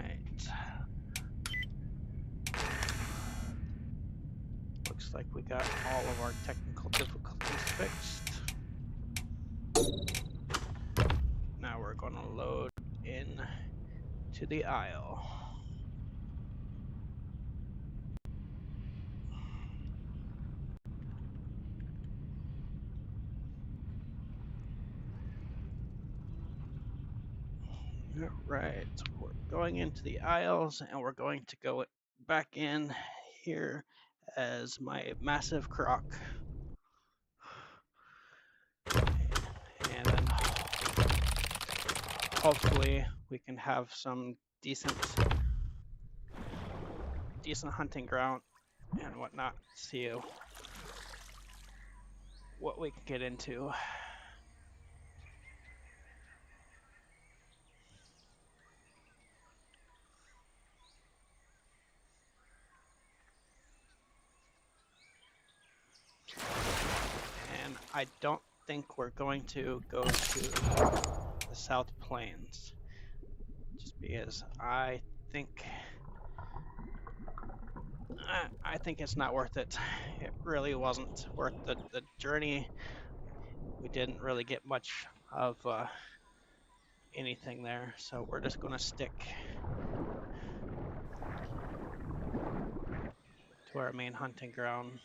Alright. Looks like we got all of our technical difficulties fixed. Now we're going to load in to the aisle. Alright, we're going into the aisles and we're going to go back in here as my massive croc. And then hopefully we can have some decent hunting ground and whatnot. See what we can get into. And I don't think we're going to go to the South Plains, just because I think it's not worth it. It really wasn't worth the journey. We didn't really get much of anything there, so we're just going to stick to our main hunting ground.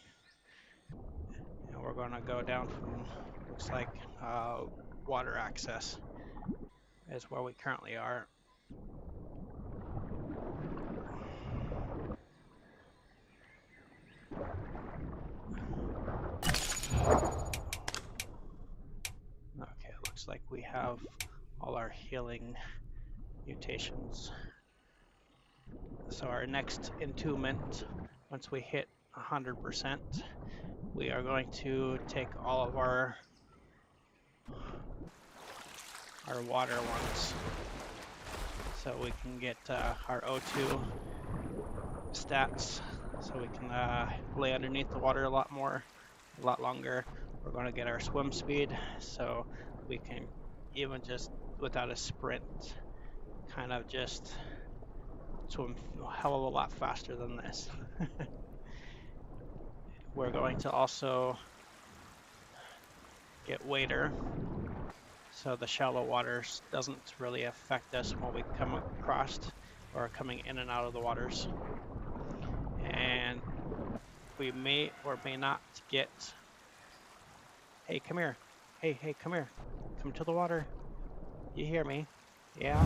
And we're going to go down from, looks like, water access is where we currently are. Okay, looks like we have all our healing mutations. So our next entombment, once we hit 100%, we are going to take all of our water ones, so we can get our O2 stats, so we can lay underneath the water a lot longer. We're going to get our swim speed, so we can even just without a sprint, kind of just swim a hell of a lot faster than this. We're going to also get wader, so the shallow waters doesn't really affect us when we come across or coming in and out of the waters. And we may or may not get, hey, come here. Hey, come here. Come to the water. You hear me? Yeah?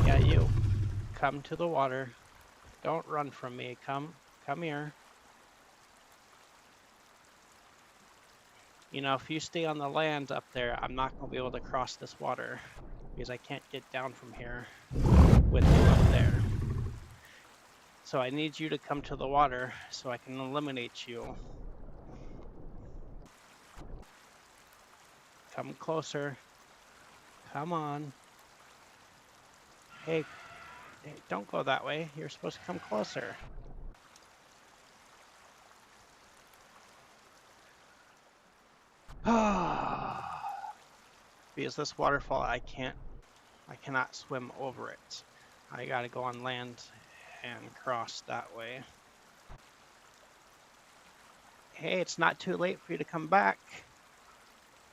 Yeah, you. Come to the water. Don't run from me. Come here. You know, if you stay on the land up there, I'm not going to be able to cross this water because I can't get down from here with you up there. So I need you to come to the water so I can eliminate you. Come closer. Come on. Hey, don't go that way. You're supposed to come closer. Because this waterfall, I cannot swim over it. I gotta go on land and cross that way. Hey, it's not too late for you to come back.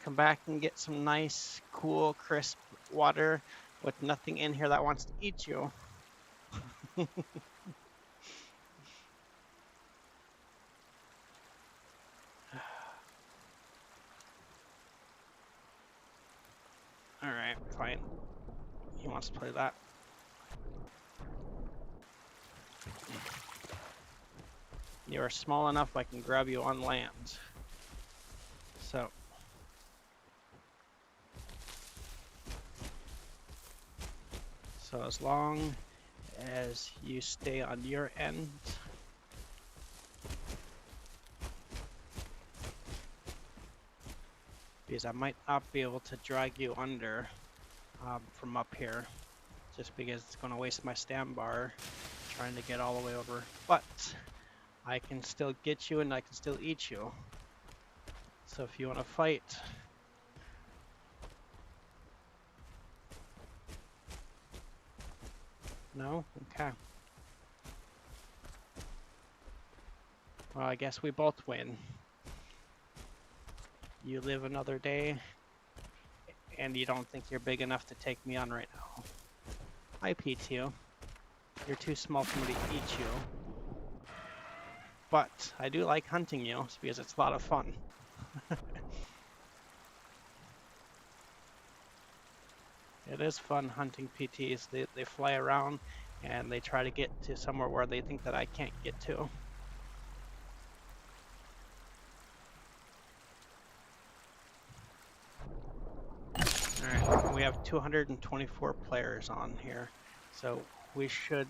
Come back and get some nice, cool, crisp water with nothing in here that wants to eat you. Alright, fine. He wants to play that. You are small enough I can grab you on land. So as long as you stay on your end, because I might not be able to drag you under from up here, just because it's going to waste my stam bar trying to get all the way over. But I can still get you and I can still eat you. So if you want to fight, No? Okay. Well, I guess we both win. You live another day, and you don't think you're big enough to take me on right now. I pity you. You're too small for me to eat you. But I do like hunting you because it's a lot of fun. It is fun hunting PTs. They fly around and they try to get to somewhere where they think that I can't get to. Alright, we have 224 players on here, so we should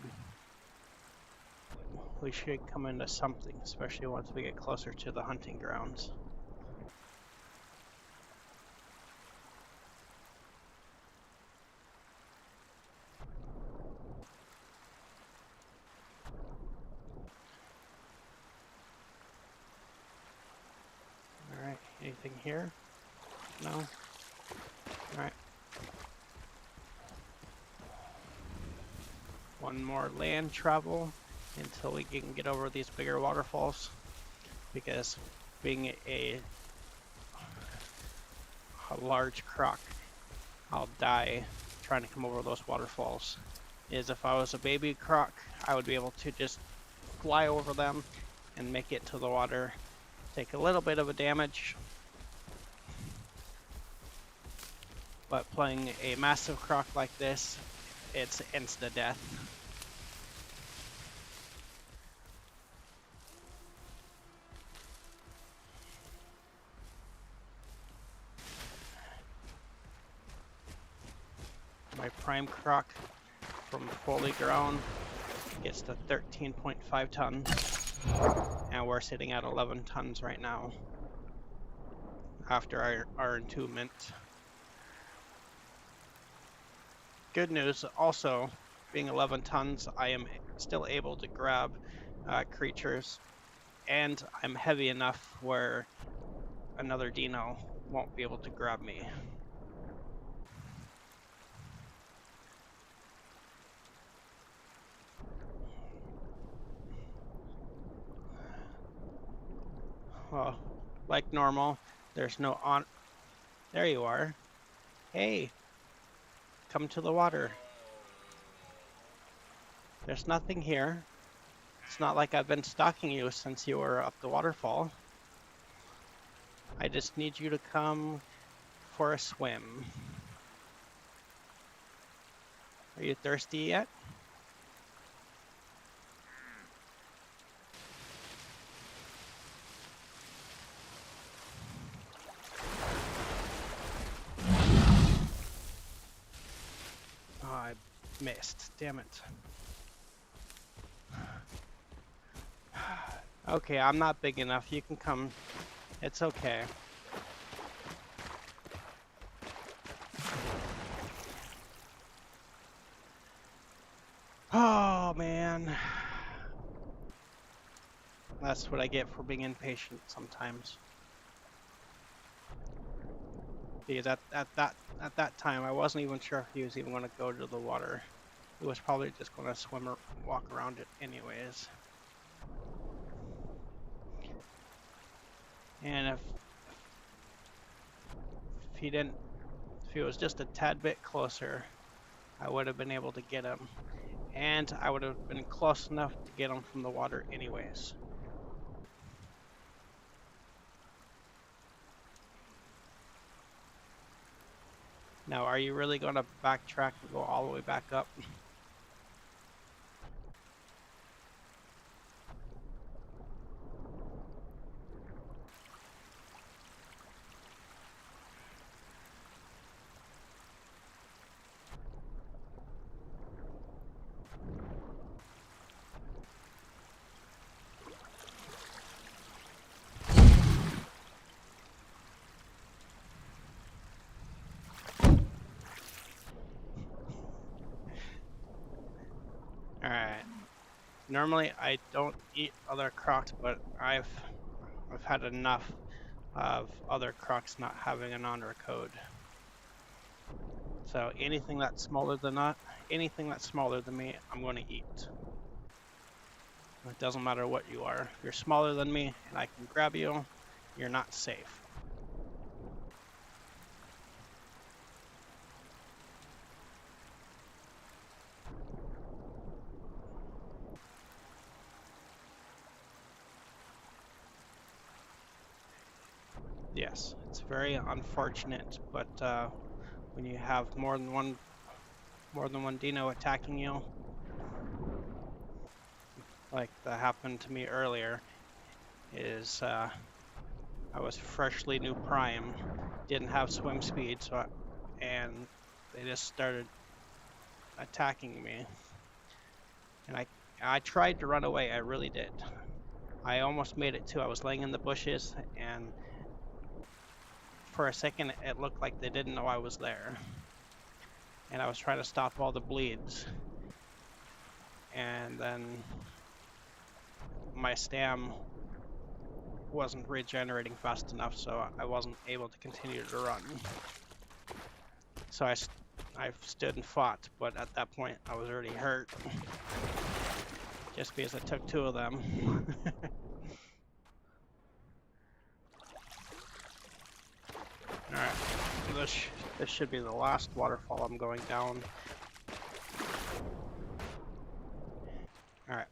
come into something, especially once we get closer to the hunting grounds. Alright, anything here? No? Alright. One more land travel until we can get over these bigger waterfalls, because being a large croc, I'll die trying to come over those waterfalls. If I was a baby croc, I would be able to just fly over them and make it to the water, take a little bit of a damage, but playing a massive croc like this, it's insta death. My prime croc from fully grown gets to 13.5 tons, and we're sitting at 11 tons right now after our entombment. Good news also, being 11 tons, I am still able to grab creatures, and I'm heavy enough where another dino won't be able to grab me. Well, like normal, there's no on. There you are. Hey, come to the water. There's nothing here. It's not like I've been stalking you since you were up the waterfall. I just need you to come for a swim. Are you thirsty yet? Oh, I missed. Damn it. Okay, I'm not big enough. You can come. It's okay. Oh, man. That's what I get for being impatient sometimes. Because at that time, I wasn't even sure if he was even going to go to the water. He was probably just going to swim or walk around it anyways. And if he was just a tad bit closer, I would have been able to get him. And I would have been close enough to get him from the water anyways. Now, are you really going to backtrack and go all the way back up? Alright. Normally I don't eat other crocs, but I've had enough of other crocs not having an honor code. So anything that's smaller than me, I'm going to eat. It doesn't matter what you are. If you're smaller than me and I can grab you, you're not safe. Yes, it's very unfortunate, but when you have more than one dino attacking you, like that happened to me earlier, is I was freshly new prime, didn't have swim speed, and they just started attacking me, and I tried to run away. I really did. I almost made it too. I was laying in the bushes, and for a second it looked like they didn't know I was there, and I was trying to stop all the bleeds, and then my stam wasn't regenerating fast enough, so I wasn't able to continue to run. So I stood and fought, but at that point I was already hurt, just because I took two of them. Alright, this should be the last waterfall I'm going down. Alright.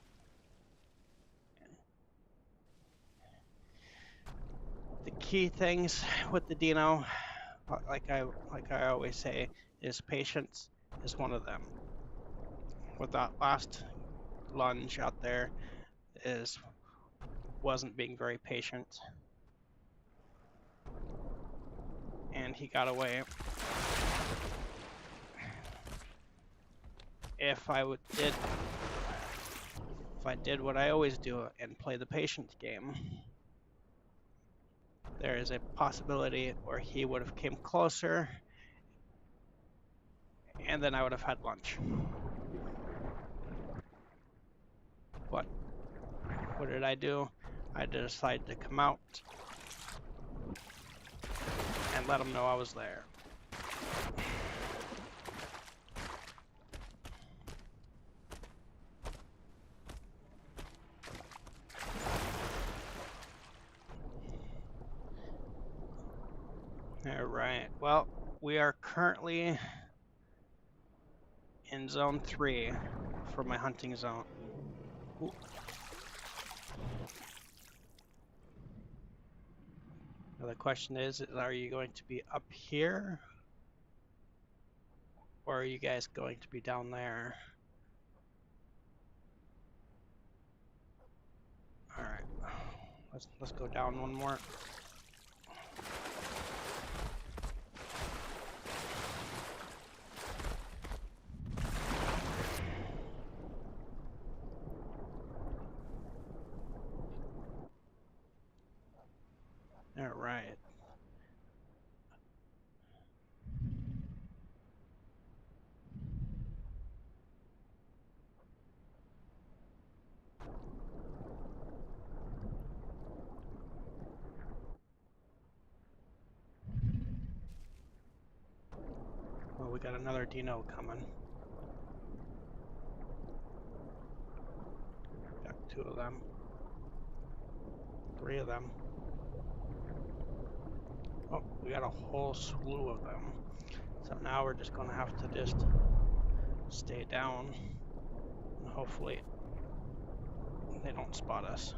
The key things with the dino, like I always say, is patience is one of them. With that last lunge out there, wasn't being very patient, and he got away. If I did what I always do and play the patience game, there is a possibility where he would have came closer, and then I would have had lunch. But what did I do? I decided to come out and let him know I was there. All right, well, we are currently in zone 3 for my hunting zone. Ooh. Now the question is, are you going to be up here? Or are you guys going to be down there? All right, let's go down one more. All right. Well, we got another dino coming. Got 2 of them. 3 of them. Oh, we got a whole slew of them. So now we're just gonna have to just stay down, and hopefully they don't spot us.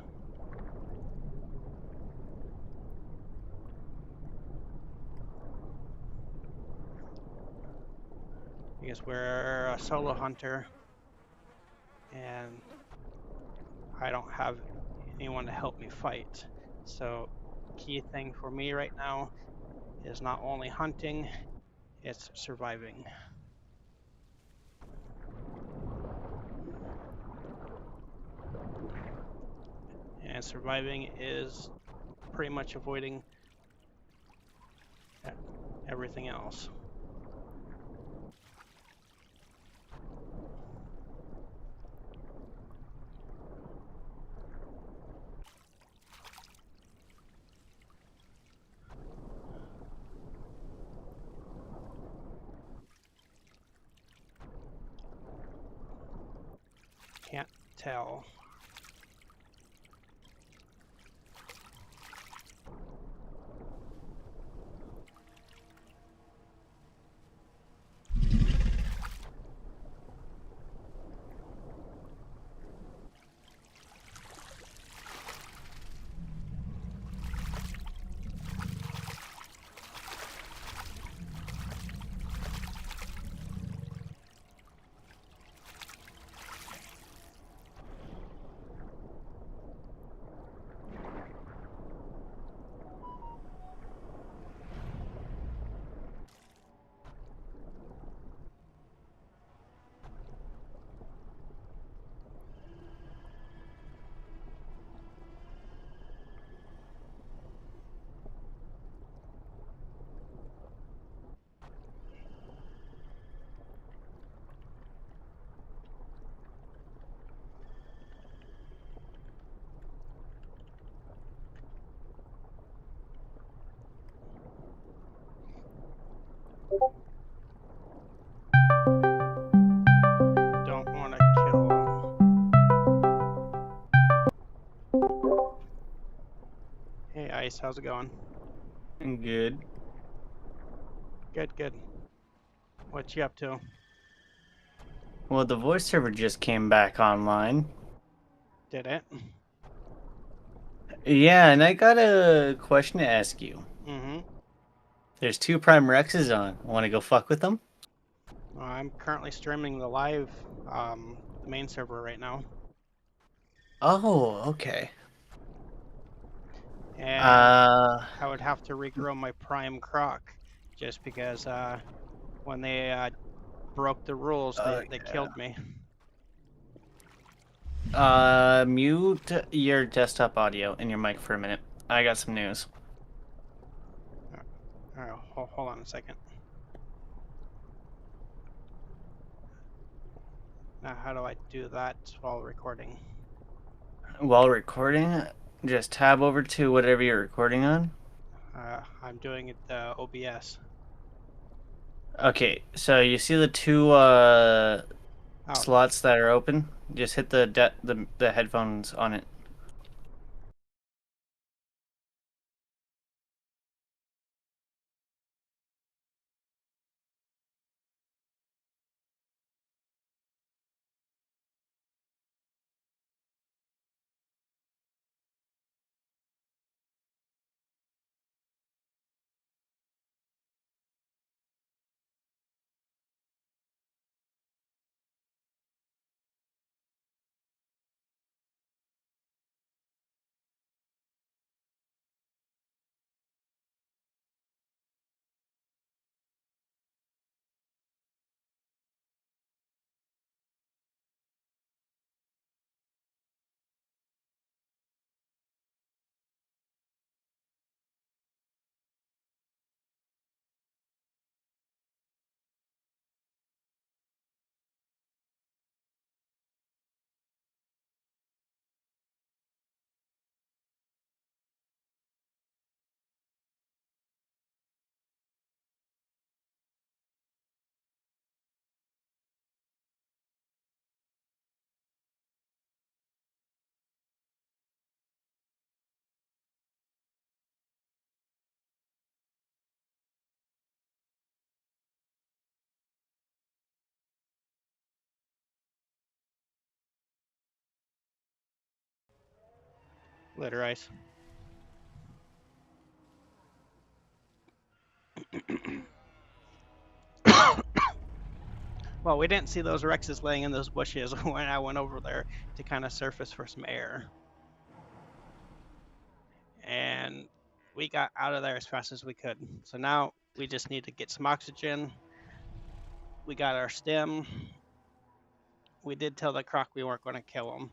Because we're a solo hunter, and I don't have anyone to help me fight. So key thing for me right now is not only hunting, it's surviving. And surviving is pretty much avoiding everything else. Can't tell. Don't want to kill them. Hey, Ice, how's it going? Good. Good, good. What you up to? Well, the voice server just came back online. Did it? Yeah, and I got a question to ask you. Mm-hmm. There's 2 Prime Rexes on. Want to go fuck with them? I'm currently streaming the live, the main server right now. Oh, okay. And Uh, I would have to regrow my prime croc just because when they broke the rules, they yeah. killed me. Mute your desktop audio and your mic for a minute. I got some news. Hold on a second. Now, how do I do that while recording? While recording, just tab over to whatever you're recording on. I'm doing it OBS. Okay, so you see the 2 Oh, slots that are open? Just hit the headphones on it. litter ice. Well, we didn't see those Rexes laying in those bushes when I went over there to kind of surface for some air. And we got out of there as fast as we could. So now we just need to get some oxygen. We got our stem. We did tell the croc we weren't going to kill him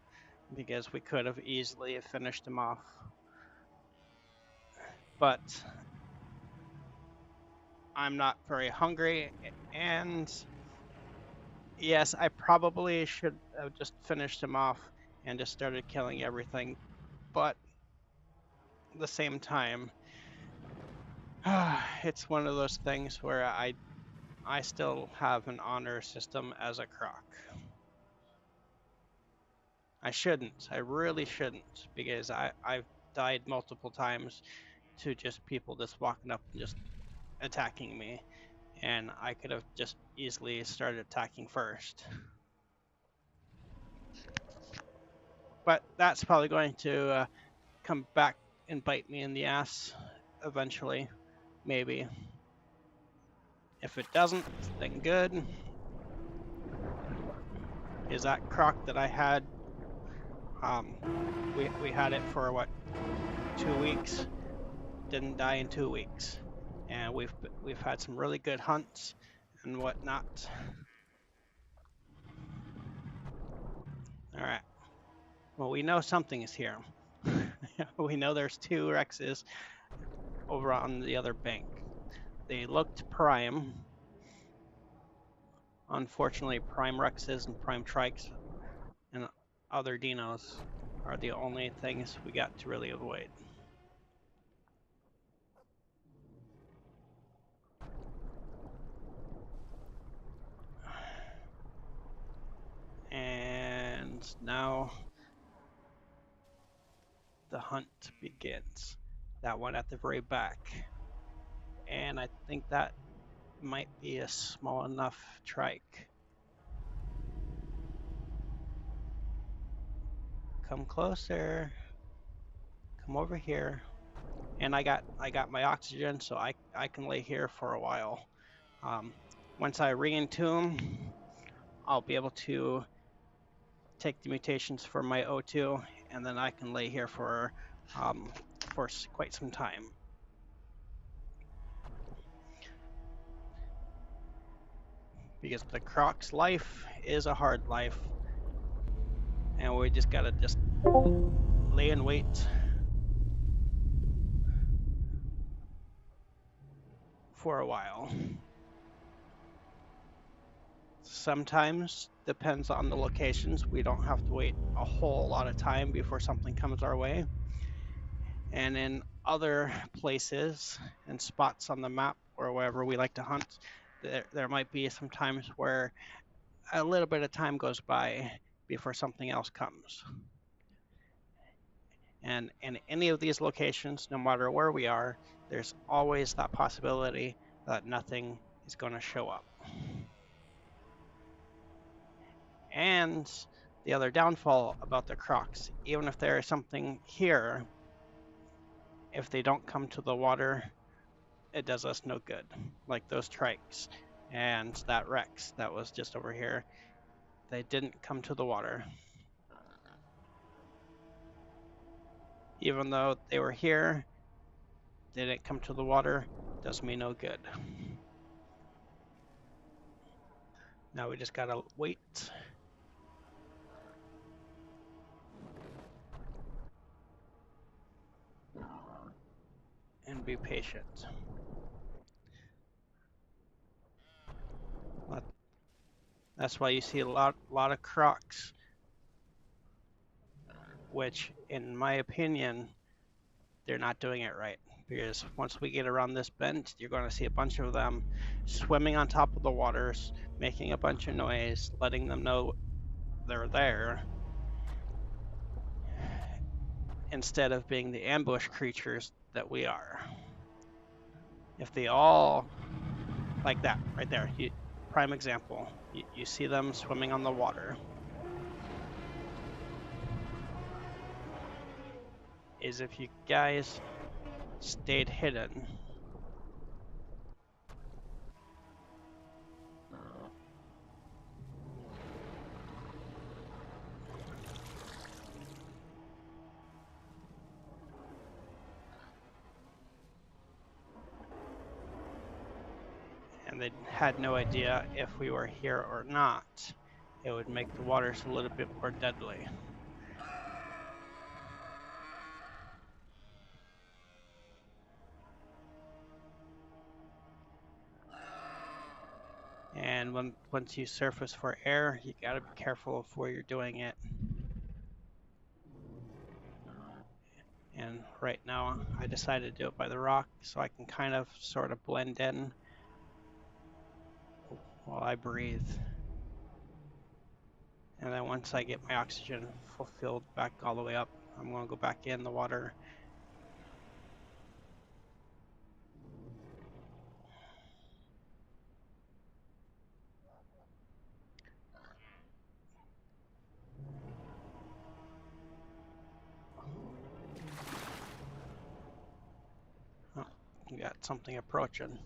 because we could have easily finished him off. But I'm not very hungry, and yes, I probably should have just finished him off and just started killing everything. But at the same time, it's one of those things where I still have an honor system as a croc. I shouldn't. I really shouldn't, because I've died multiple times to just people just walking up and just attacking me, and I could have just easily started attacking first. But that's probably going to come back and bite me in the ass eventually, maybe. If it doesn't, then good. Is that croc that I had? We had it for what, 2 weeks? Didn't die in 2 weeks, and we've had some really good hunts and whatnot. All right. Well, we know something is here. We know there's 2 Rexes over on the other bank. They looked prime. Unfortunately, prime Rexes and prime trikes and other dinos are the only things we got to really avoid. And now the hunt begins. That one at the very back. And I think that might be a small enough trike. Come closer. Come over here. And I got my oxygen, so I can lay here for a while. Once I re-entomb, I'll be able to take the mutations for my O2, and then I can lay here for quite some time. Because the croc's life is a hard life, and we just gotta just lay in wait for a while. Sometimes, depends on the locations, we don't have to wait a whole lot of time before something comes our way. And in other places and spots on the map or wherever we like to hunt, there might be some times where a little bit of time goes by before something else comes. And in any of these locations, no matter where we are, there's always that possibility that nothing is going to show up. And the other downfall about the crocs, even if there is something here, if they don't come to the water, it does us no good. Like those trikes and that Rex that was just over here, they didn't come to the water. Even though they were here, they didn't come to the water, does me no good. Now we just gotta wait. And be patient. That's why you see a lot of crocs, which, in my opinion, they're not doing it right. Because once we get around this bend, you're going to see a bunch of them swimming on top of the waters, making a bunch of noise, letting them know they're there, instead of being the ambush creatures that we are. If they all, like that right there, prime example, you see them swimming on the water, is if you guys stayed hidden. And they had no idea if we were here or not, it would make the waters a little bit more deadly. And once you surface for air, you gotta be careful of where you're doing it. And right now, I decided to do it by the rock so I can kind of sort of blend in while I breathe. And then once I get my oxygen fulfilled back all the way up, I'm going to go back in the water. Oh, we got something approaching.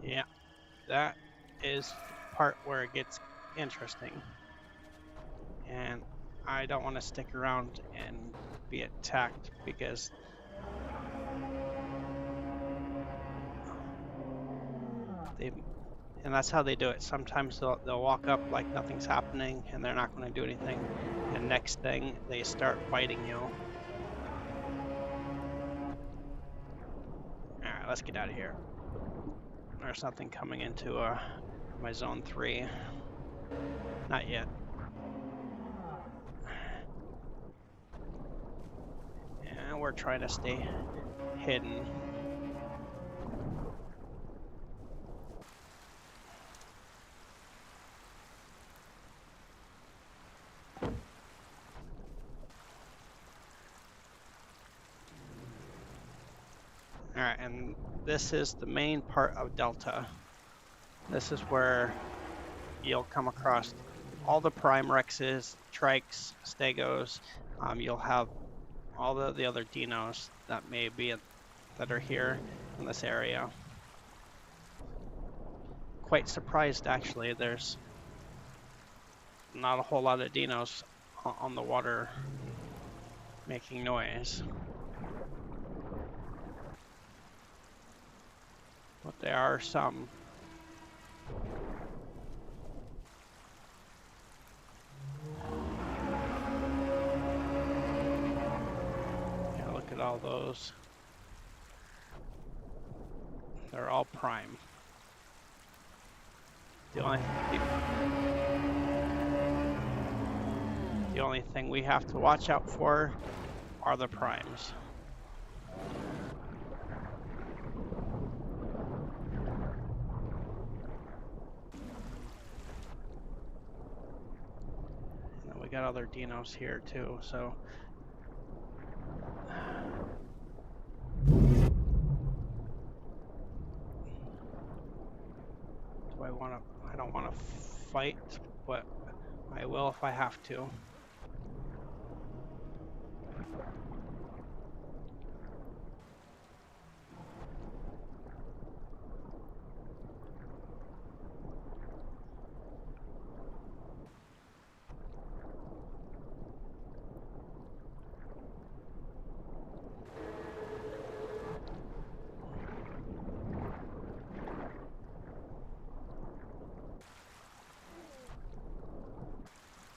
Yeah, that is the part where it gets interesting. And I don't want to stick around and be attacked because and that's how they do it. Sometimes they'll walk up like nothing's happening and they're not going to do anything, and next thing they start biting you. All right, let's get out of here. There's nothing coming into my zone 3. Not yet. And we're trying to stay hidden. Alright, and this is the main part of Delta. This is where you'll come across all the prime rexes, trikes, stegos. You'll have all the other dinos that may be that are here in this area. Quite surprised actually, there's not a whole lot of dinos on the water making noise. But there are some. Yeah, look at all those. They're all prime. The only thing we have to watch out for are the primes. And we got other dinos here too, so I don't want to fight, but I will if I have to.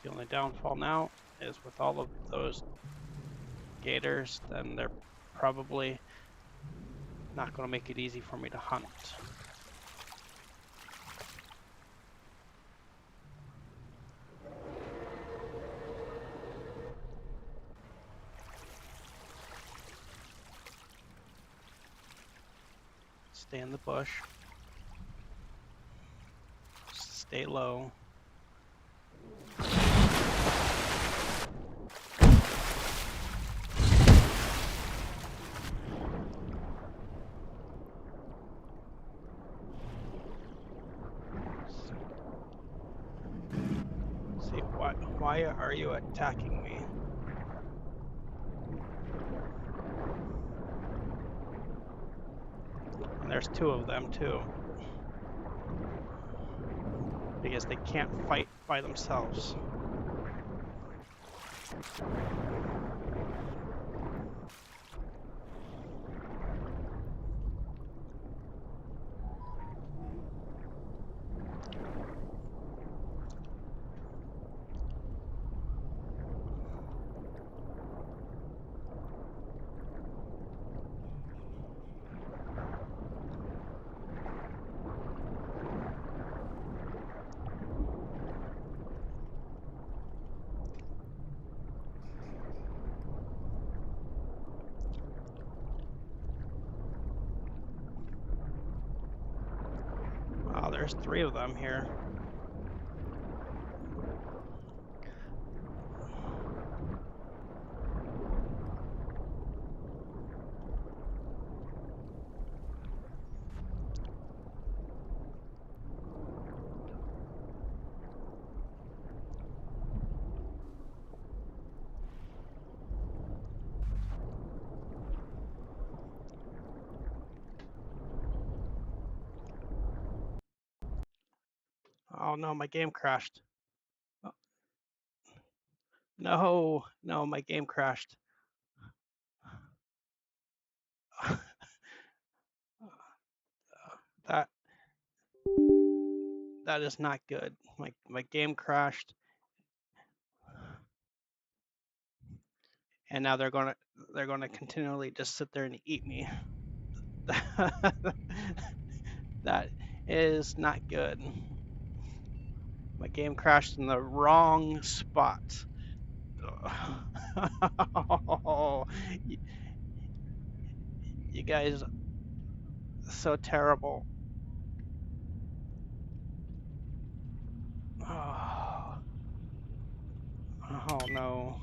The only downfall now is with all of those gators, then they're probably not going to make it easy for me to hunt. Stay in the bush. Stay low. Why are you attacking me? And there's two of them too. Because they can't fight by themselves. Wow, there's three of them here. Oh no, my game crashed. Oh, no, my game crashed. that that is not good. My game crashed, and now they're gonna continually just sit there and eat me. That is not good. My game crashed in the wrong spot. Oh, you guys so terrible. Oh, oh no.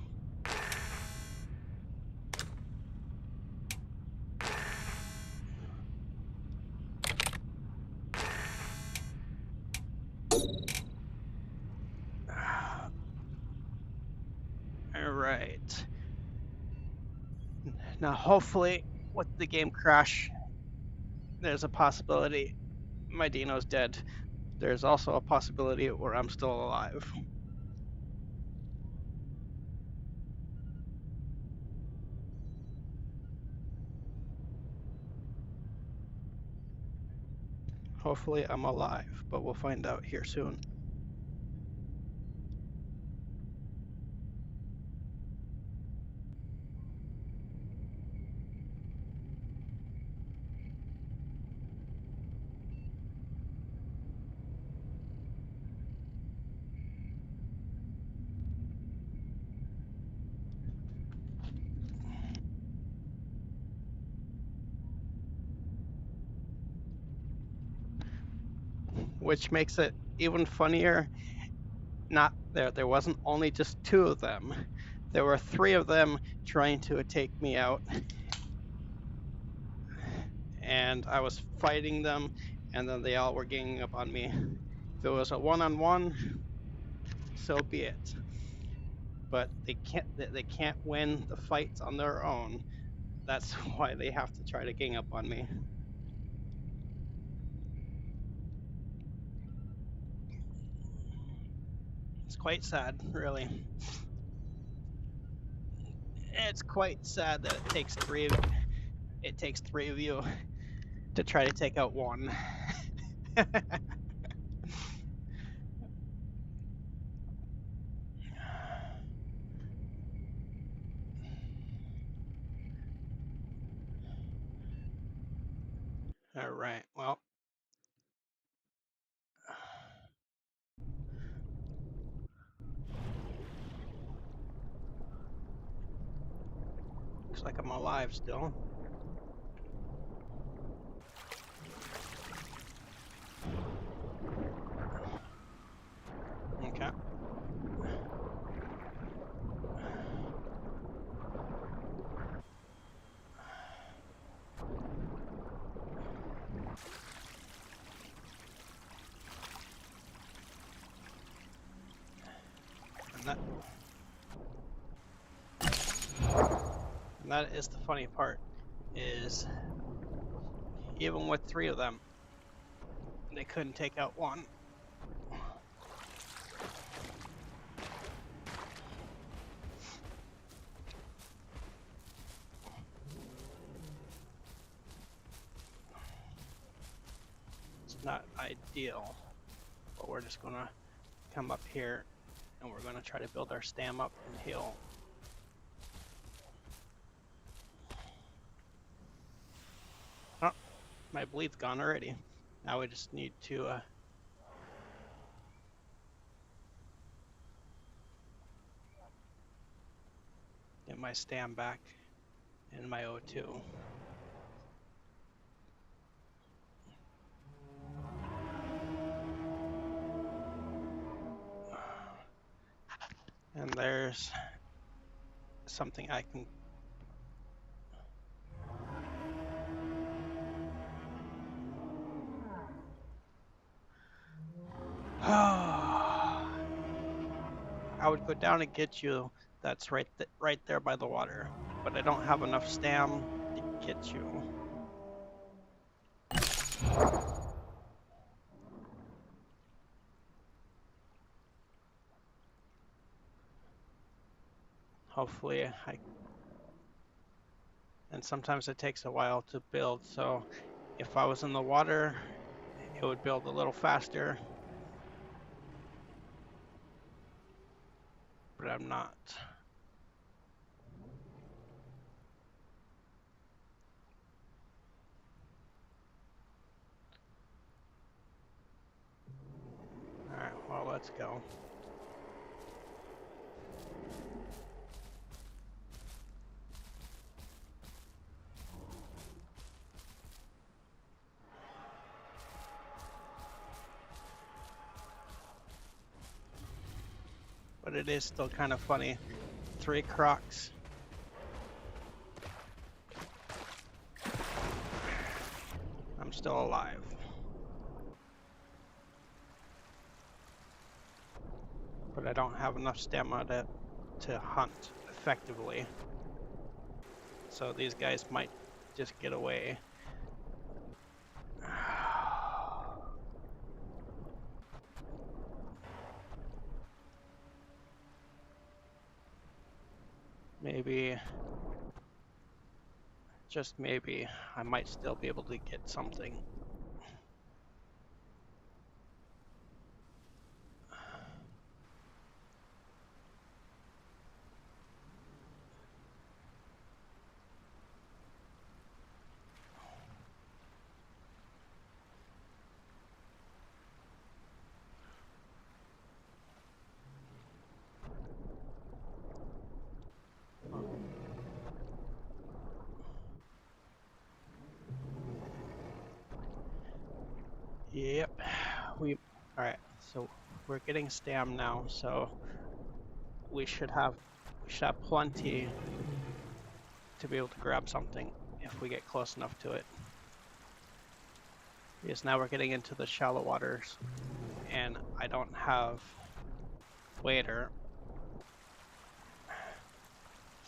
All right. Now, hopefully, with the game crash, there's a possibility my Dino's dead. There's also a possibility where I'm still alive. Hopefully, I'm alive, but we'll find out here soon. Which makes it even funnier. Not there wasn't only just two of them. There were three of them trying to take me out. And I was fighting them, and then they all were ganging up on me. If it was a one-on-one, so be it. But they can't win the fights on their own. That's why they have to try to gang up on me. It's quite sad, really. It's quite sad that it takes three of you to try to take out one. All right. Well, looks like I'm alive still. Okay. that. And that is the funny part, is even with 3 of them, they couldn't take out one. It's not ideal, but we're just gonna come up here and we're gonna try to build our stam up and heal. Oh, my bleed's gone already. Now we just need to get my stam back and my O2. And there's something I can... I would go down and get you. That's right there by the water. But I don't have enough stam to get you. Hopefully I... And sometimes it takes a while to build, so if I was in the water, it would build a little faster. But I'm not. Alright, well, let's go. But it is still kind of funny. 3 crocs. I'm still alive. But I don't have enough stamina to hunt effectively. So these guys might just get away. Maybe, just maybe, I might still be able to get something. Yep, alright, so we're getting stam now, so we should have plenty to be able to grab something if we get close enough to it. Because now we're getting into the shallow waters and I don't have wader.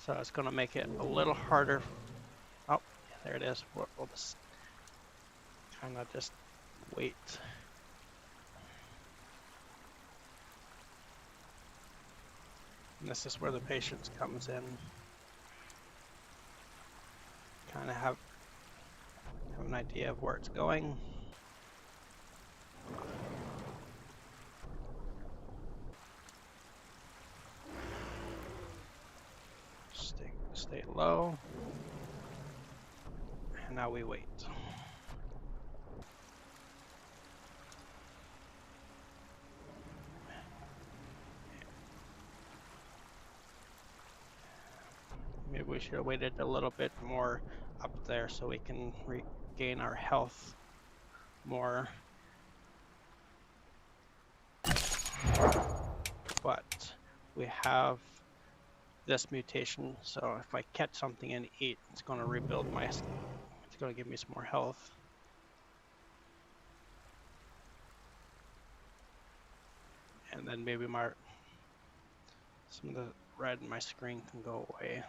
So it's gonna make it a little harder. Oh, there it is. We'll just kind of just wait. And this is where the patience comes in. Kind of have an idea of where it's going. Stay low. And now we wait. Maybe we should have waited a little bit more up there so we can regain our health more. But we have this mutation, so if I catch something and eat, it's going to rebuild it's going to give me some more health. And then maybe Some of the red in my screen can go away.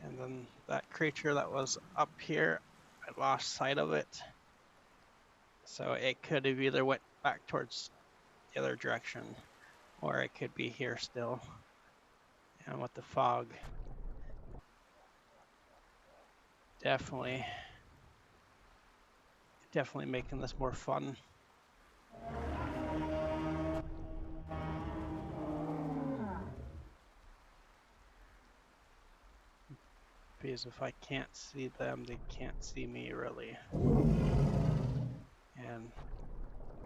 And then that creature that was up here, I lost sight of it. So it could have either went back towards the other direction, or it could be here still. And with the fog, definitely making this more fun. Because if I can't see them, they can't see me really. And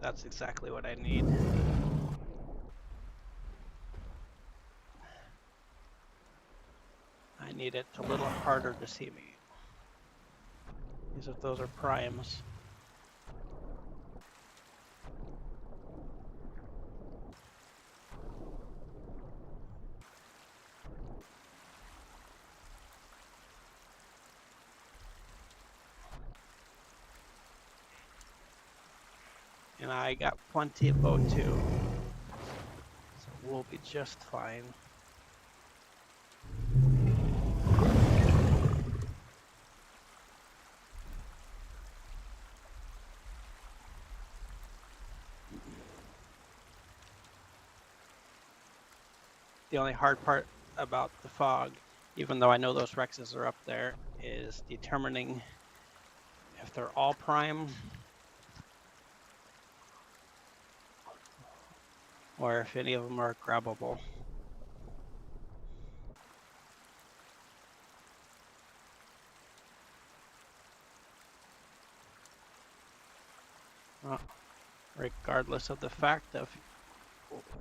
that's exactly what I need. I need it a little harder to see me. Because if those are primes, and I got plenty of bow too, so we'll be just fine. The only hard part about the fog, even though I know those Rexes are up there, is determining if they're all prime or if any of them are grabbable. Well, regardless of the fact of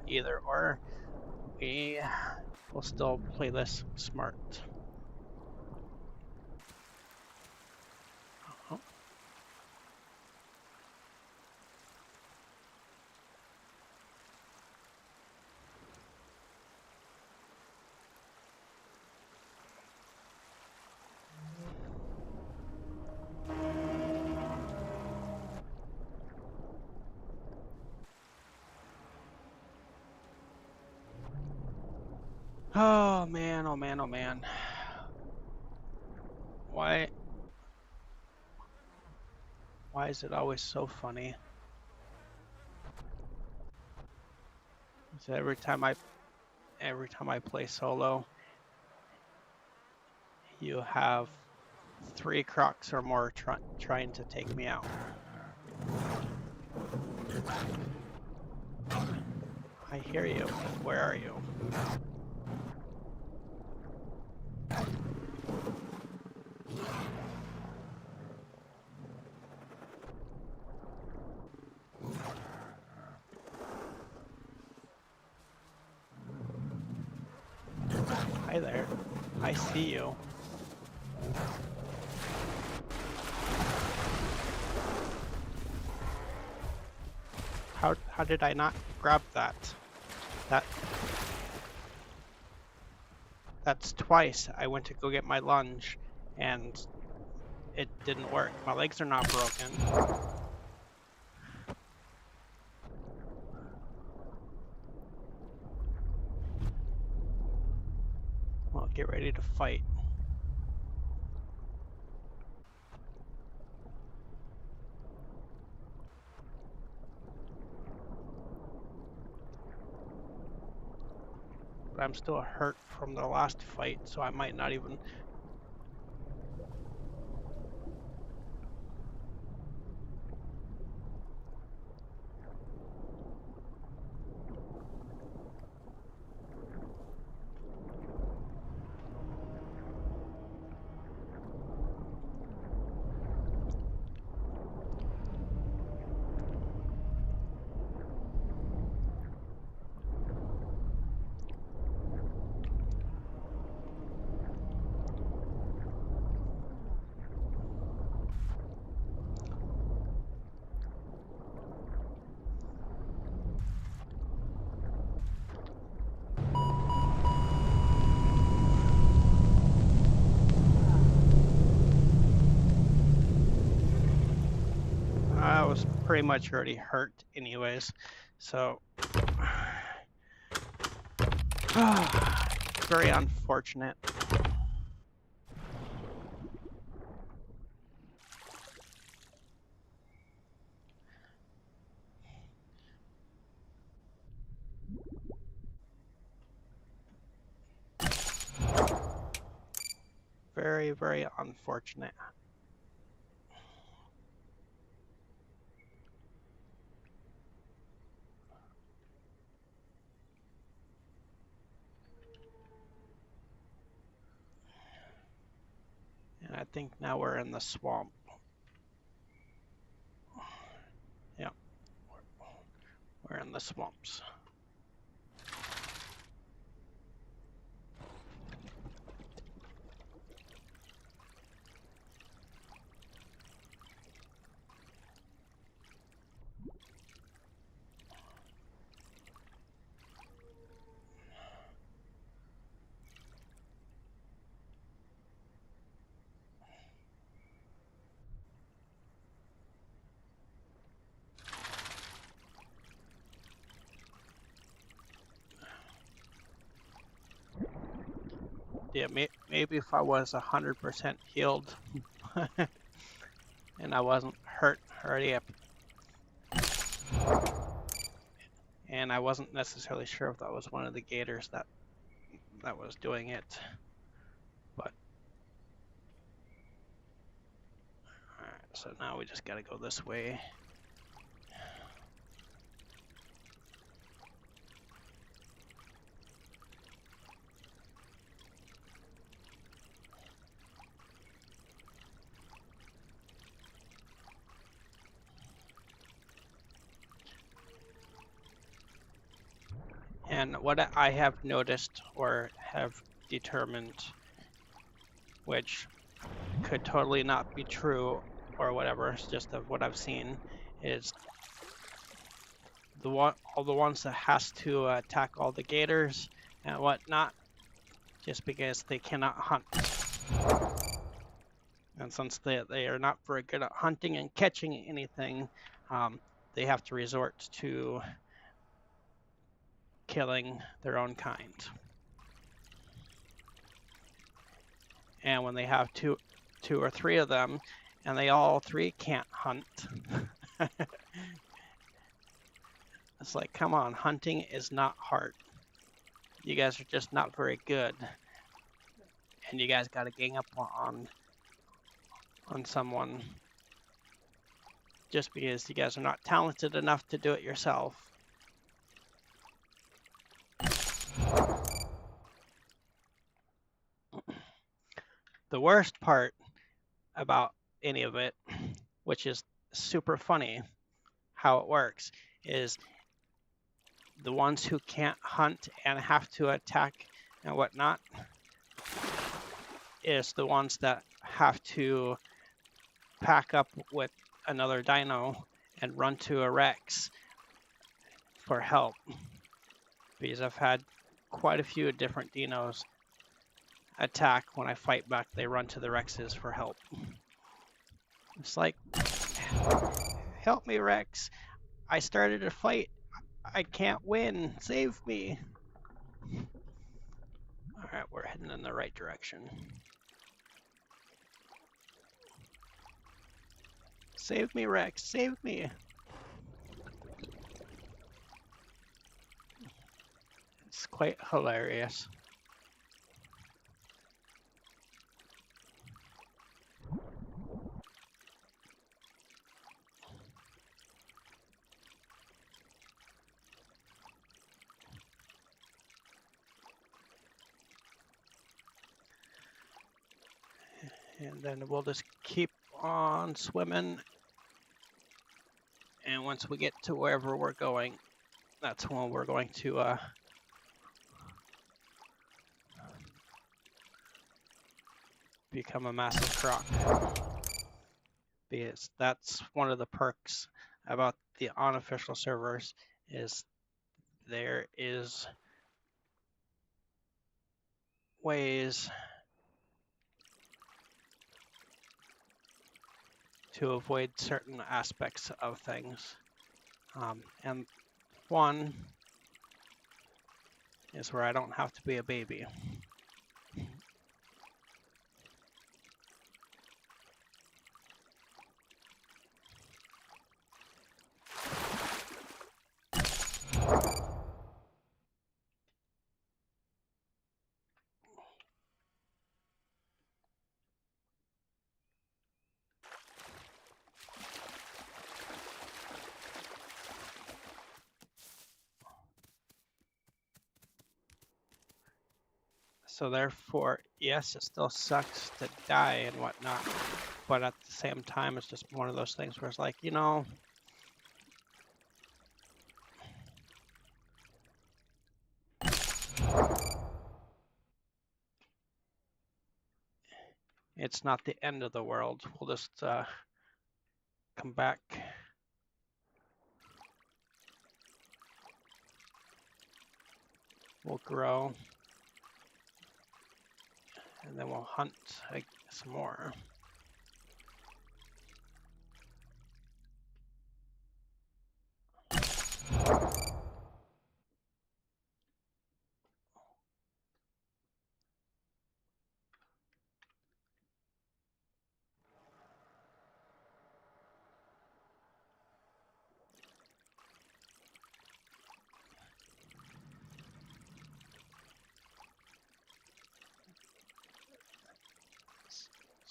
either or, we will still play this smart. Oh man, oh man, oh man. Why is it always so funny? So every time I play solo, you have 3 crocs or more trying to take me out. I hear you. Where are you? Hi there. I see you. How did I not grab that? That's twice I went to go get my lunge and it didn't work. My legs are not broken. Well, get ready to fight. But I'm still hurt from the last fight, so I might not even... pretty much already hurt anyways. So very unfortunate. Very, very unfortunate. And I think now we're in the swamp. Yeah, we're in the swamps. Yeah, maybe if I was 100% healed and I wasn't hurt already up, and I wasn't necessarily sure if that was one of the gators that was doing it, but all right, so now we just gotta go this way. And what I have noticed or have determined, which could totally not be true or whatever, it's just of what I've seen, is all the ones that has to attack all the gators and whatnot, just because they cannot hunt. And since they are not very good at hunting and catching anything, they have to resort to killing their own kind. And when they have two or three of them, and they all three can't hunt, it's like, come on, hunting is not hard. You guys are just not very good, and you guys got to gang up on someone just because you guys are not talented enough to do it yourself. The worst part about any of it, which is super funny how it works, is the ones who can't hunt and have to attack and whatnot is the ones that have to pack up with another dino and run to a Rex for help. Because I've had quite a few different dinos attack. When I fight back, they run to the Rexes for help. It's like, help me, Rex. I started a fight. I can't win. Save me. All right, we're heading in the right direction. Save me, Rex. Save me. It's quite hilarious. And then we'll just keep on swimming. And once we get to wherever we're going, that's when we're going to become a massive croc. Because that's one of the perks about the unofficial servers, is there is ways to avoid certain aspects of things. And one is where I don't have to be a baby. So therefore, yes, it still sucks to die and whatnot, but at the same time, it's just one of those things where it's like, you know, it's not the end of the world. We'll just come back. We'll grow. And then we'll hunt some more.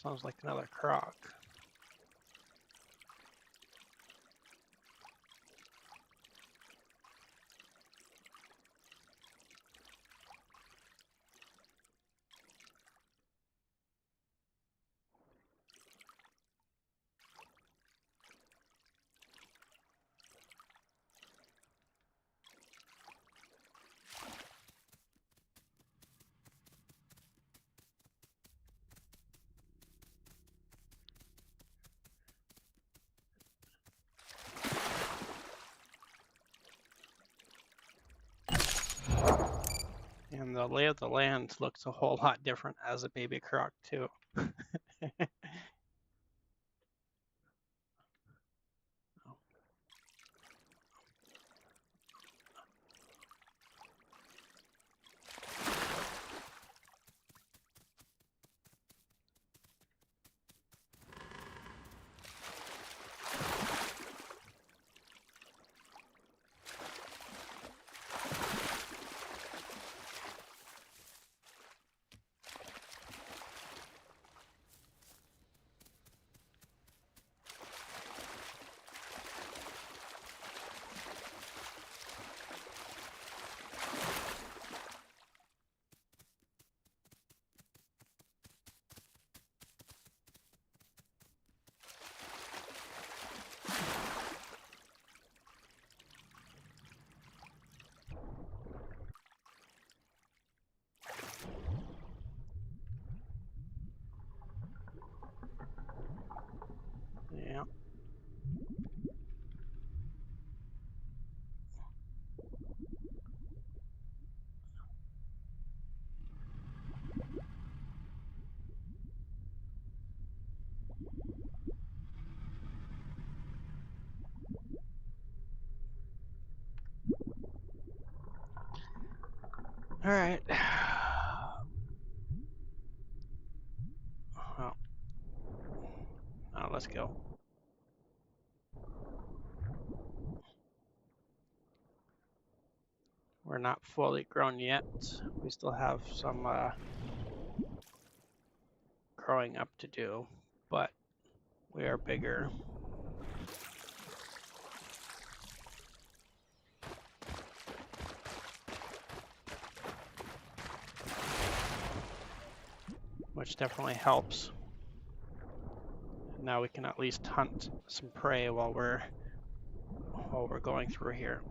Sounds like another croc. And the lay of the land looks a whole lot different as a baby croc too. Yeah. All right. Well, now let's go. We're not fully grown yet. We still have some growing up to do, but we are bigger. Which definitely helps. Now we can at least hunt some prey while we're going through here.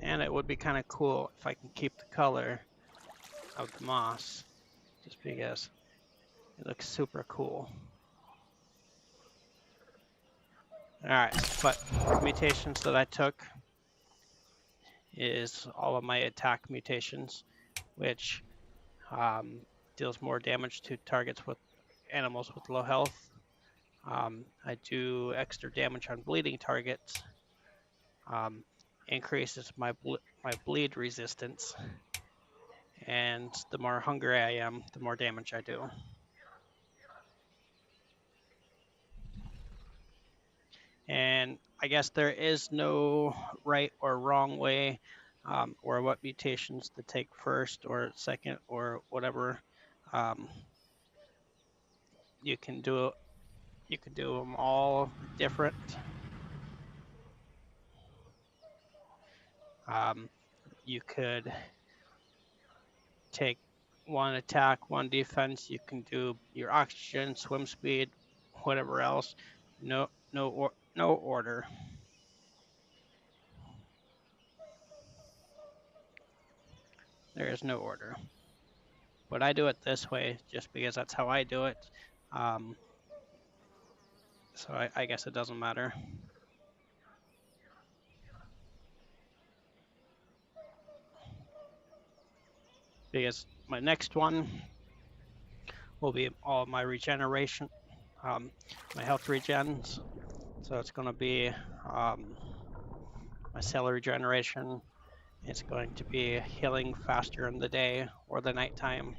And it would be kind of cool if I can keep the color of the moss, just because it looks super cool. All right, but mutations that I took is all of my attack mutations, which deals more damage to targets with animals with low health. I do extra damage on bleeding targets, increases my bleed resistance, and the more hungry I am, the more damage I do. And I guess there is no right or wrong way, or what mutations to take first or second or whatever. You can do them all different. You could take one attack, one defense. You can do your oxygen, swim speed, whatever else. No order. There is no order. But I do it this way just because that's how I do it. So I guess it doesn't matter. Because my next one will be all my regeneration, my health regens. So it's going to be my cell regeneration. It's going to be healing faster in the day or the nighttime.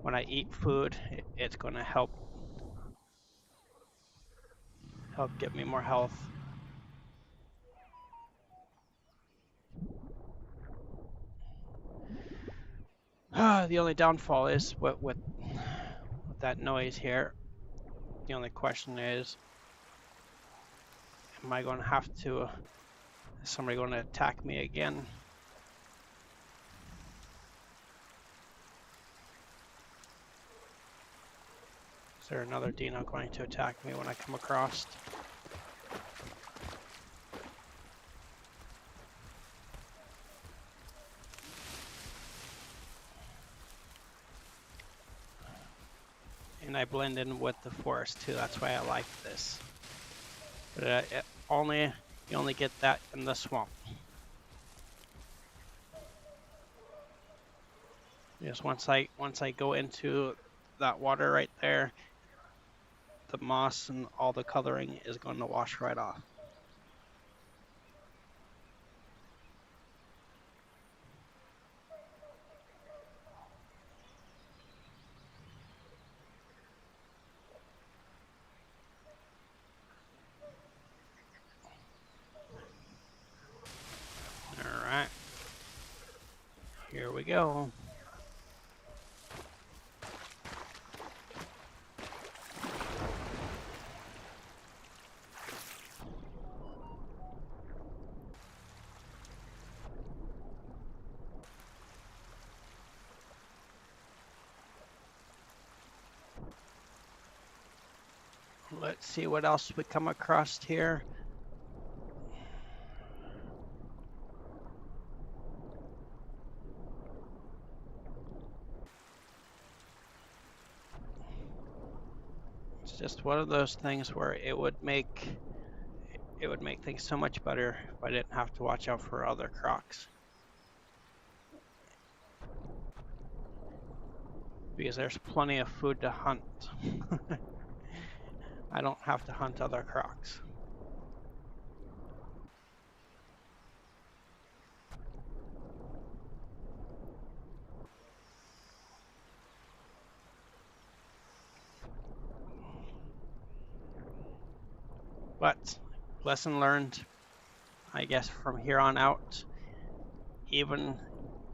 When I eat food, it's going to help get me more health. The only downfall is with that noise here. The only question is, am I going to have to? Is somebody going to attack me again? Is there another Dino going to attack me when I come across? And I blend in with the forest too. That's why I like this. But you only get that in the swamp. Because once I go into that water right there, the moss and all the coloring is going to wash right off. All right, here we go. Let's see what else we come across here. It's just one of those things where it would make things so much better if I didn't have to watch out for other crocs. Because there's plenty of food to hunt. I don't have to hunt other crocs. But lesson learned, I guess from here on out, even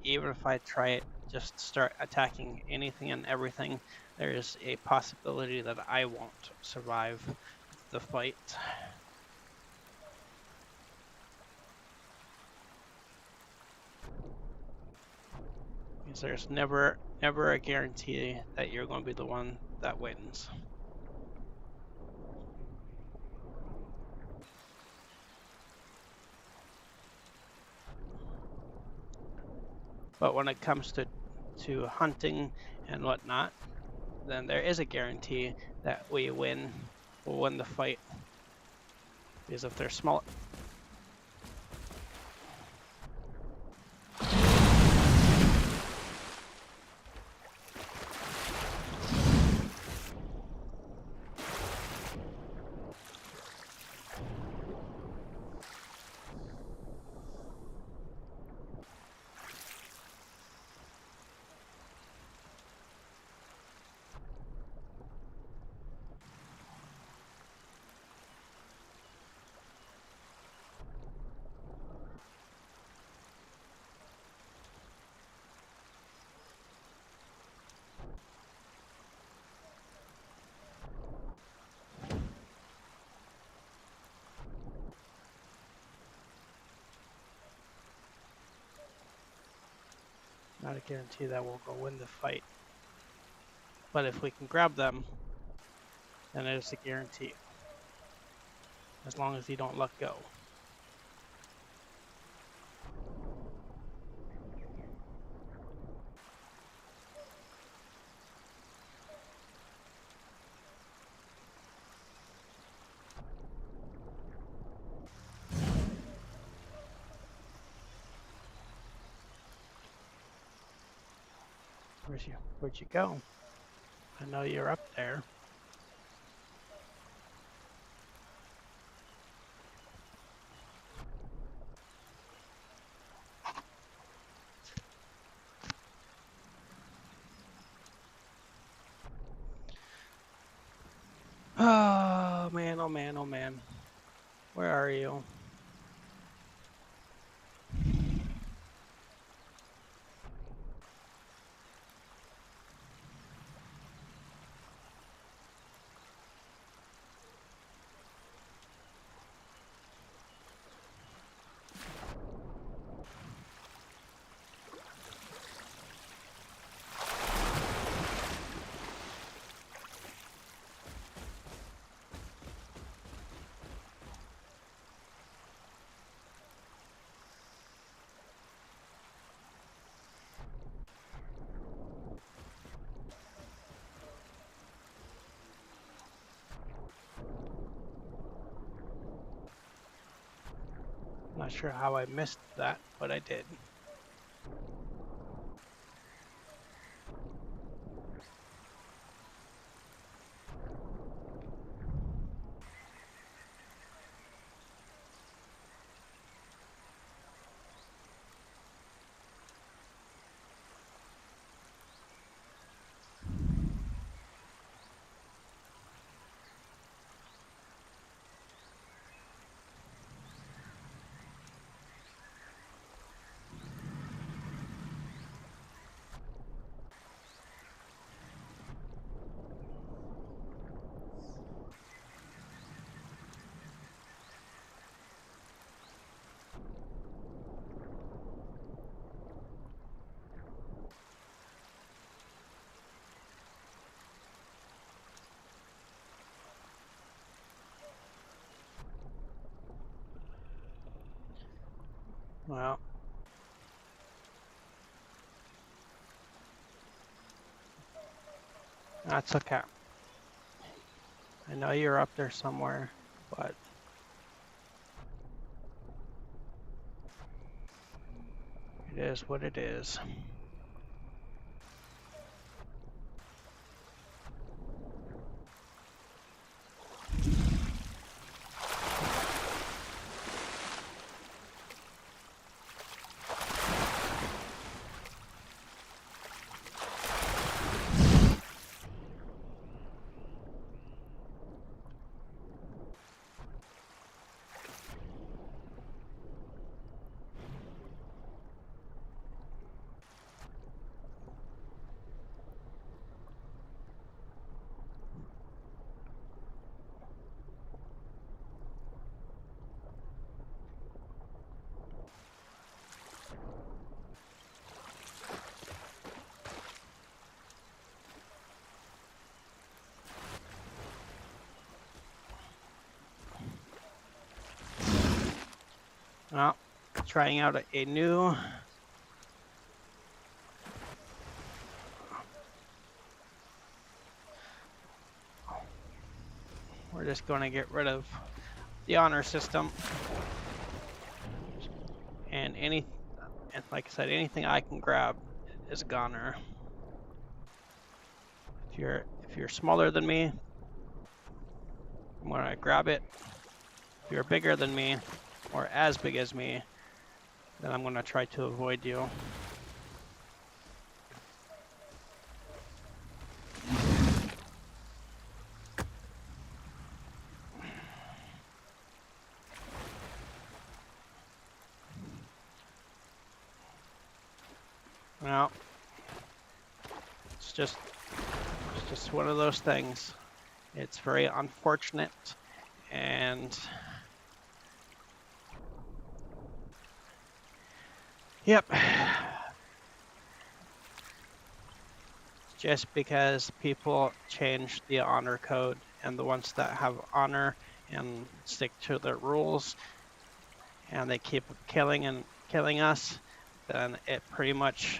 if I try it, just start attacking anything and everything, there is a possibility that I won't survive the fight. Because there's never a guarantee that you're going to be the one that wins. But when it comes to hunting and whatnot, then there is a guarantee that we'll win the fight. Because if they're small, Not a guarantee that we'll go win the fight. But if we can grab them, then it is a guarantee. As long as you don't let go. Where'd you go? I know you're up there. Oh man, oh man, oh man. Where are you? Not sure how I missed that, but I did. Well, that's okay. I know you're up there somewhere, but it is what it is. Well, trying out a new we're just going to get rid of the honor system and like I said, anything I can grab is a goner. If you're smaller than me, I'm gonna grab it. If you're bigger than me or as big as me, then I'm gonna try to avoid you. Well, it's just one of those things. It's very unfortunate, and yep. just because people change the honor code, and the ones that have honor and stick to their rules and they keep killing us, then it pretty much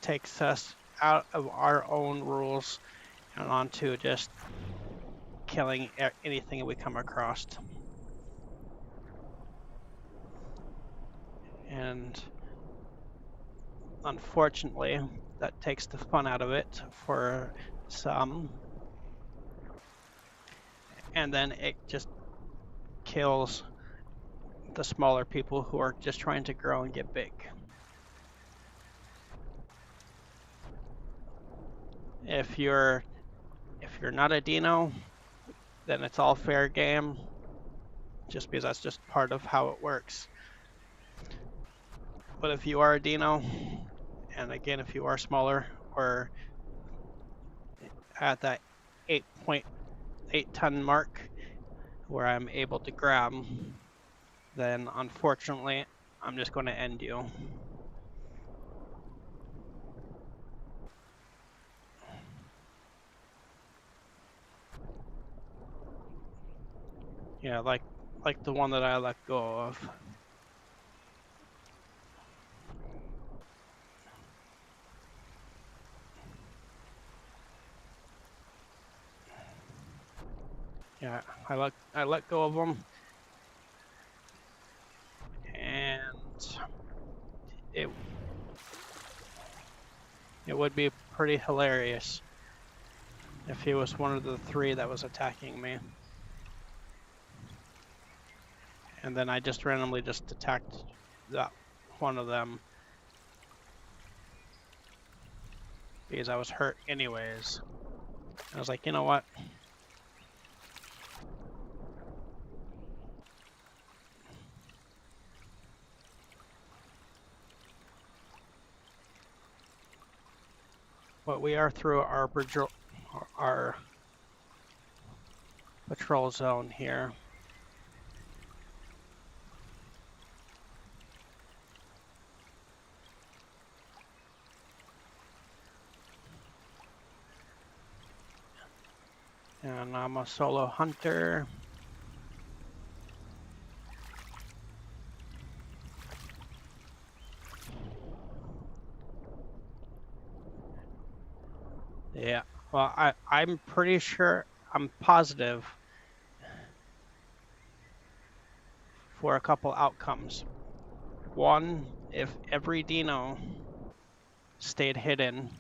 takes us out of our own rules and onto just killing anything we come across. And unfortunately, that takes the fun out of it for some. And then it just kills the smaller people who are just trying to grow and get big. If you're not a dino, then it's all fair game, just because that's just part of how it works. But if you are a dino, and again, if you are smaller or at that 8.8 ton mark where I'm able to grab, then unfortunately, I'm just going to end you. Yeah, like the one that I let go of. Yeah, I let go of them, and it would be pretty hilarious if he was one of the 3 that was attacking me. And then I just randomly just attacked that one of them because I was hurt anyways. I was like, you know what? But we are through our patrol zone here. And I'm a solo hunter. Yeah, well, I'm pretty sure, I'm positive for a couple outcomes. One, if every dino stayed hidden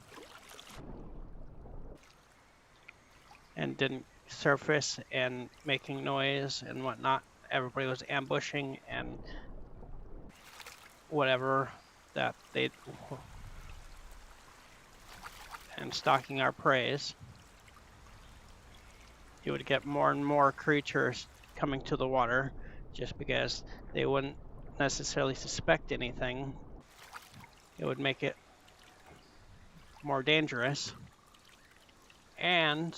and didn't surface and making noise and whatnot, everybody was ambushing and whatever that they and stalking our preys, you would get more and more creatures coming to the water just because they wouldn't necessarily suspect anything. It would make it more dangerous. And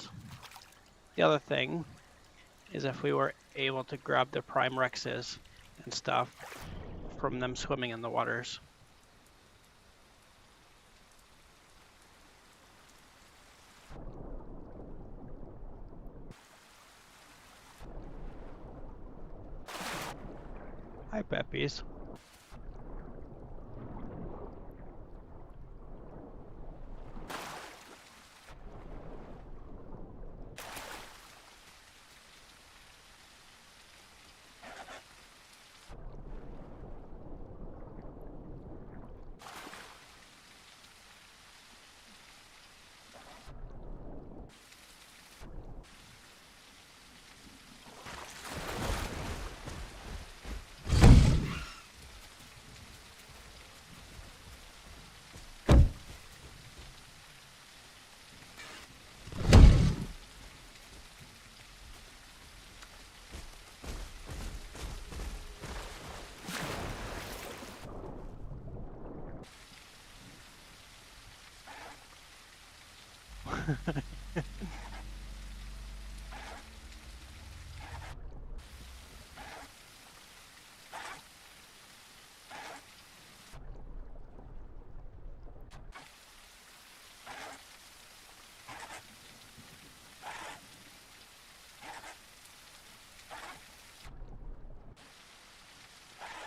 the other thing is if we were able to grab the prime rexes and stuff from them swimming in the waters. Hi, Peppies.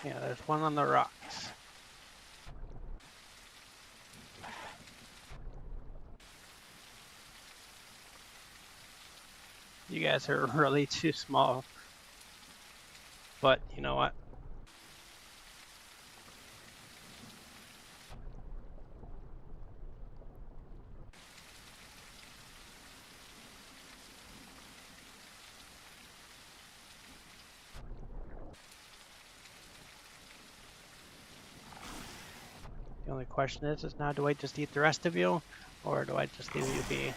Yeah, there's one on the rocks. You guys are really too small. But you know what? The only question is now do I just eat the rest of you, or do I just leave you be?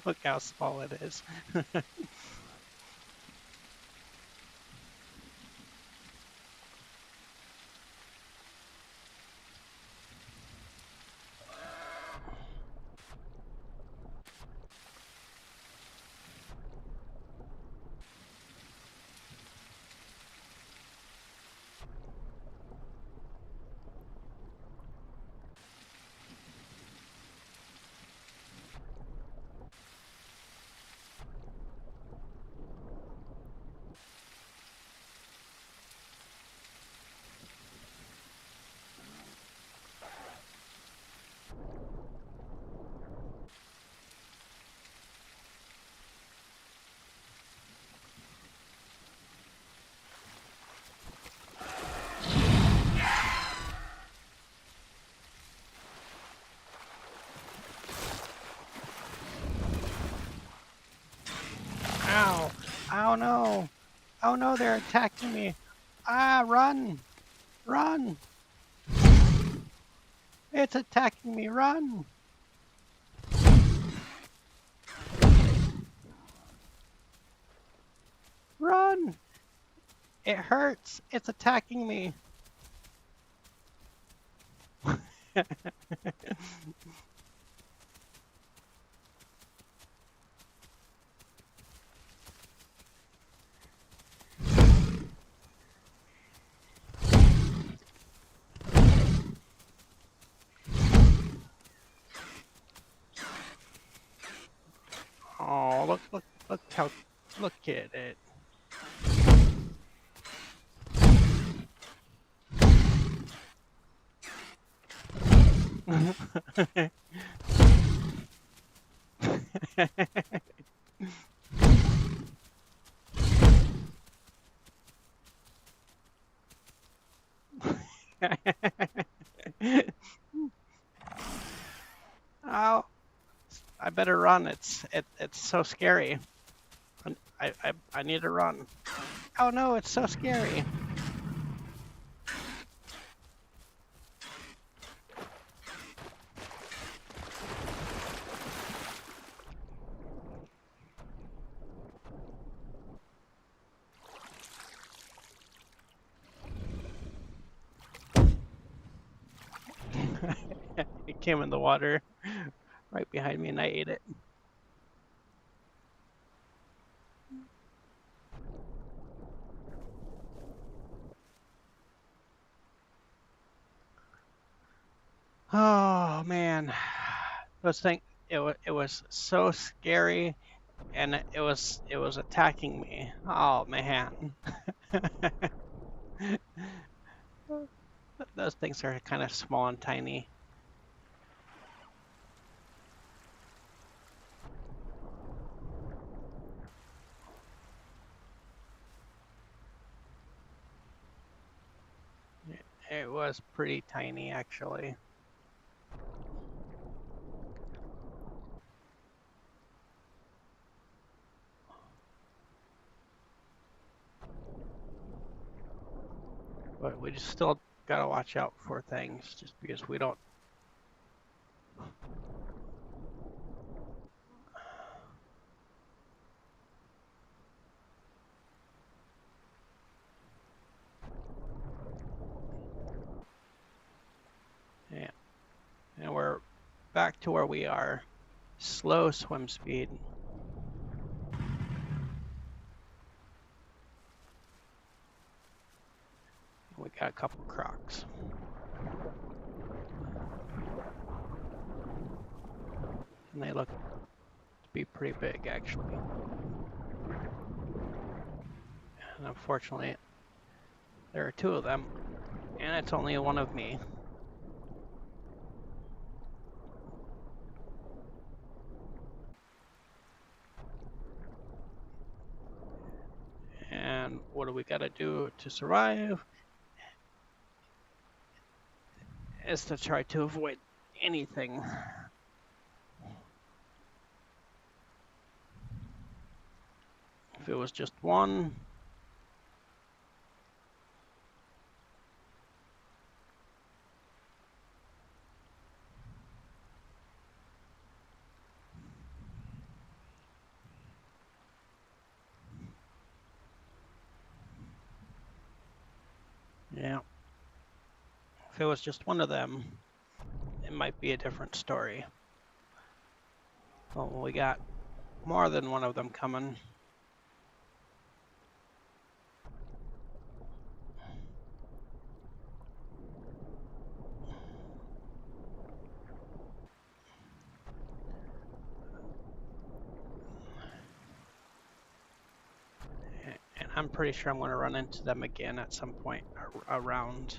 Look how small it is. Ow! Oh no! Oh no, they're attacking me! Ah, run! Run! It's attacking me, run! Run! It hurts! It's attacking me! Oh, look how, look at it. Oh, I better run. It's so scary. I need to run. Oh no, it's so scary. It came in the water right behind me and I ate it. Oh man, those things. It was so scary, and it was attacking me. Oh man, those things are kind of small and tiny. It was pretty tiny actually. But we just still gotta watch out for things just because we don't. Yeah, and we're back to where we are. Slow swim speed. got a couple crocs. And they look to be pretty big, actually. And unfortunately, there are two of them, and it's only one of me. And what do we gotta do to survive? Is to try to avoid anything. If it was just one, yeah. If it was just one of them, it might be a different story. But when we got more than one of them coming, and I'm pretty sure I'm going to run into them again at some point around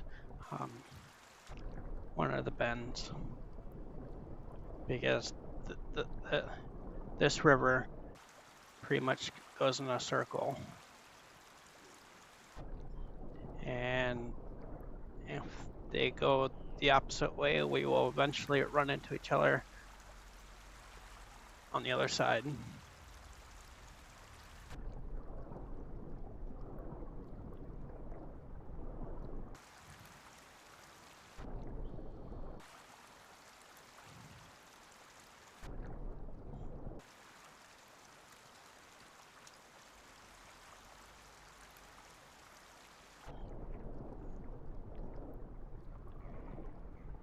one of the bends, because this river pretty much goes in a circle, and if they go the opposite way, we will eventually run into each other on the other side.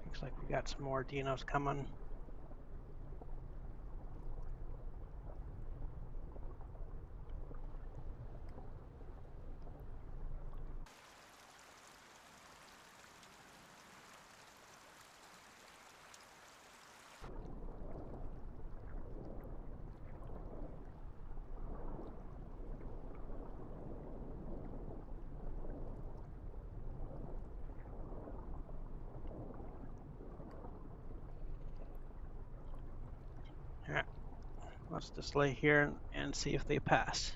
Looks like we got some more dinos coming. Yeah, let's just lay here and see if they pass,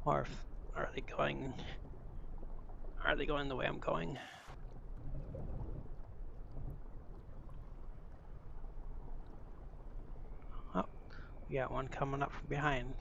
or if, are they going the way I'm going? Oh, we got one coming up from behind.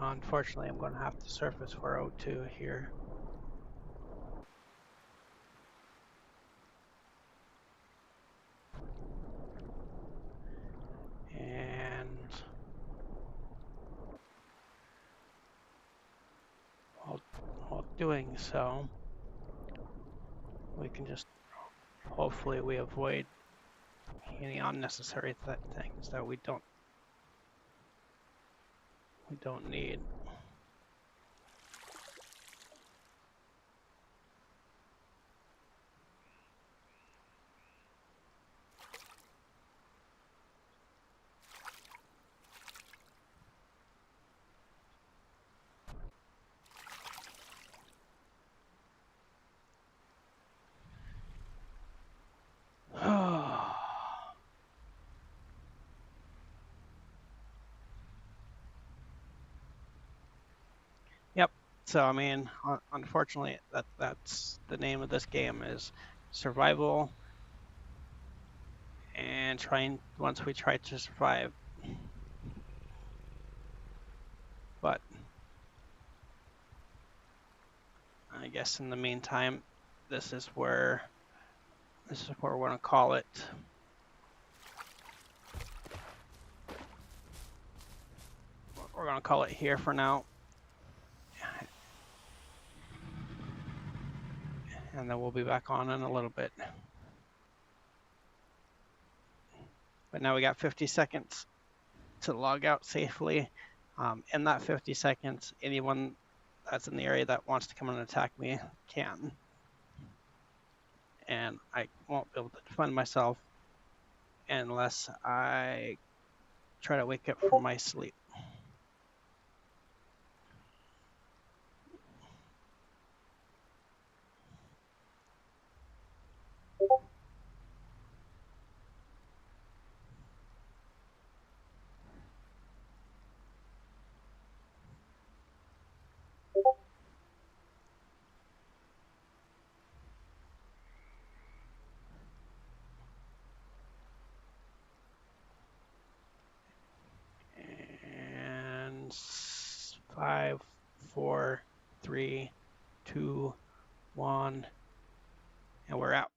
Unfortunately, I'm going to have to surface for O2 here. And while doing so, we can just, hopefully we avoid any unnecessary things that we don't need. So I mean, unfortunately, that's the name of this game is survival, and trying once we try to survive. But I guess in the meantime, this is where we're going to call it. We're going to call it here for now. And then we'll be back on in a little bit. But now we got 50 seconds to log out safely. In that 50 seconds, anyone that's in the area that wants to come and attack me can. And I won't be able to defend myself unless I try to wake up from my sleep. And 5, 4, 3, 2, 1, and we're out.